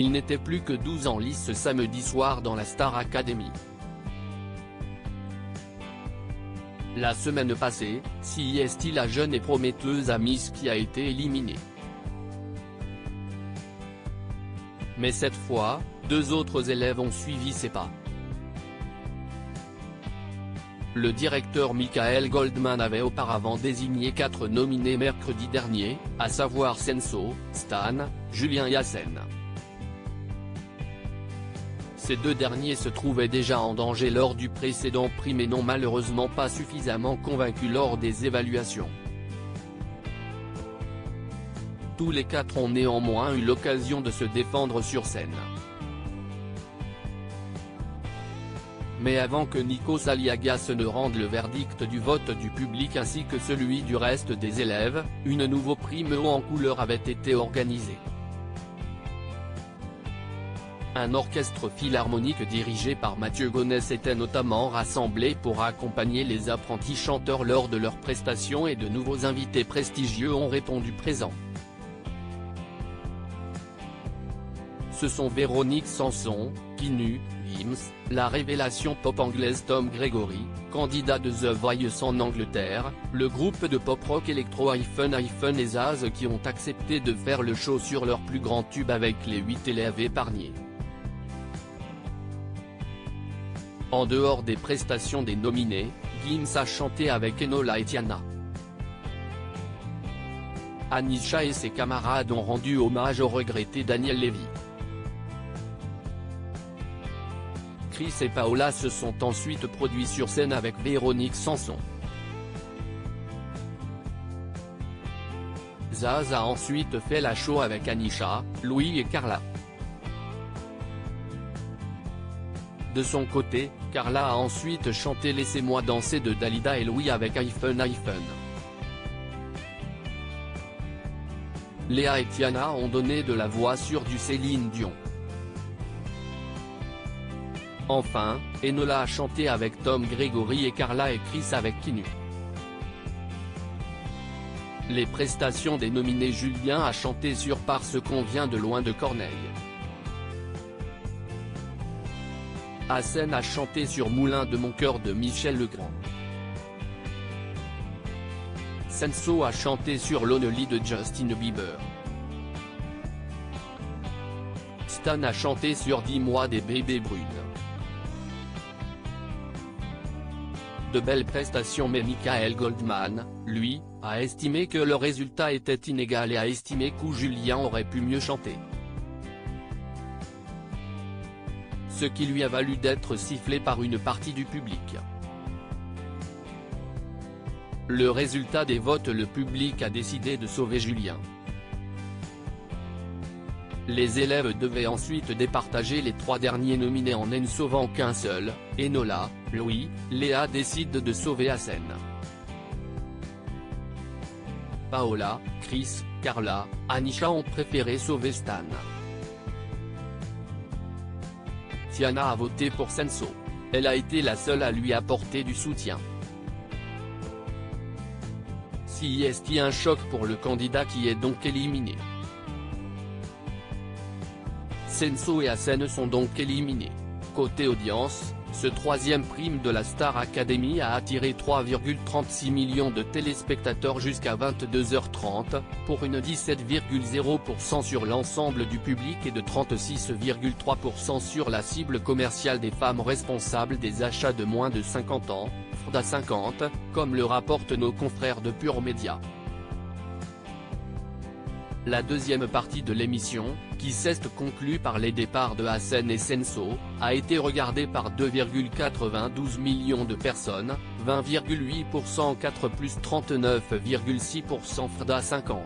il n'était plus que 12 en lice ce samedi soir dans la Star Academy. La semaine passée, c'est la jeune et prometteuse Miss qui a été éliminée. Mais cette fois, 2 autres élèves ont suivi ses pas. Le directeur Michael Goldman avait auparavant désigné 4 nominés mercredi dernier, à savoir Senso, Stan, Julien et Hassen. Ces 2 derniers se trouvaient déjà en danger lors du précédent prix mais n'ont malheureusement pas suffisamment convaincu lors des évaluations. Tous les 4 ont néanmoins eu l'occasion de se défendre sur scène. Mais avant que Nikos Aliagas ne rende le verdict du vote du public ainsi que celui du reste des élèves, une nouveau prix haut en couleur avait été organisé. Un orchestre philharmonique dirigé par Mathieu Gonesse était notamment rassemblé pour accompagner les apprentis chanteurs lors de leurs prestations et de nouveaux invités prestigieux ont répondu présents. Ce sont Véronique Sanson, Kinu, Gims, la révélation pop anglaise Tom Gregory, candidat de The Voice en Angleterre, le groupe de pop-rock électro et Zaz qui ont accepté de faire le show sur leur plus grand tube avec les 8 élèves épargnés. En dehors des prestations des nominés, Gims a chanté avec Enola et Tiana. Anisha et ses camarades ont rendu hommage au regretté Daniel Levy. Chris et Paola se sont ensuite produits sur scène avec Véronique Sanson. Zaz a ensuite fait la show avec Anisha, Louis et Carla. De son côté, Carla a ensuite chanté Laissez-moi danser de Dalida et Louis avec Léa et Tiana ont donné de la voix sur du Céline Dion. Enfin, Enola a chanté avec Tom Gregory et Carla et Chris avec Kinu. Les prestations des nominés Julien a chanté sur Parce qu'on vient de loin de Corneille. Hassen a chanté sur Moulin de mon cœur de Michel Legrand. Senso a chanté sur Lonely de Justin Bieber. Stan a chanté sur Dis-moi des bébés brunes. De belles prestations mais Michael Goldman, lui, a estimé que le résultat était inégal et a estimé que Julien aurait pu mieux chanter. Ce qui lui a valu d'être sifflé par une partie du public. Le résultat des votes, le public a décidé de sauver Julien. Les élèves devaient ensuite départager les 3 derniers nominés en ne sauvant qu'un seul, Enola, Louis, Léa décide de sauver Hassen. Paola, Chris, Carla, Anisha ont préféré sauver Stan. Tiana a voté pour Senso. Elle a été la seule à lui apporter du soutien. C'est un choc pour le candidat qui est donc éliminé. Senso et Hassen sont donc éliminés. Côté audience, ce 3e prime de la Star Academy a attiré 3,36 millions de téléspectateurs jusqu'à 22h30, pour une 17,0% sur l'ensemble du public et de 36,3% sur la cible commerciale des femmes responsables des achats de moins de 50 ans, FDA 50, comme le rapportent nos confrères de Pure Média. La deuxième partie de l'émission, qui s'est conclue par les départs de Hassen et Senso, a été regardée par 2,92 millions de personnes, 20,8% 4 plus 39,6% FDA 50.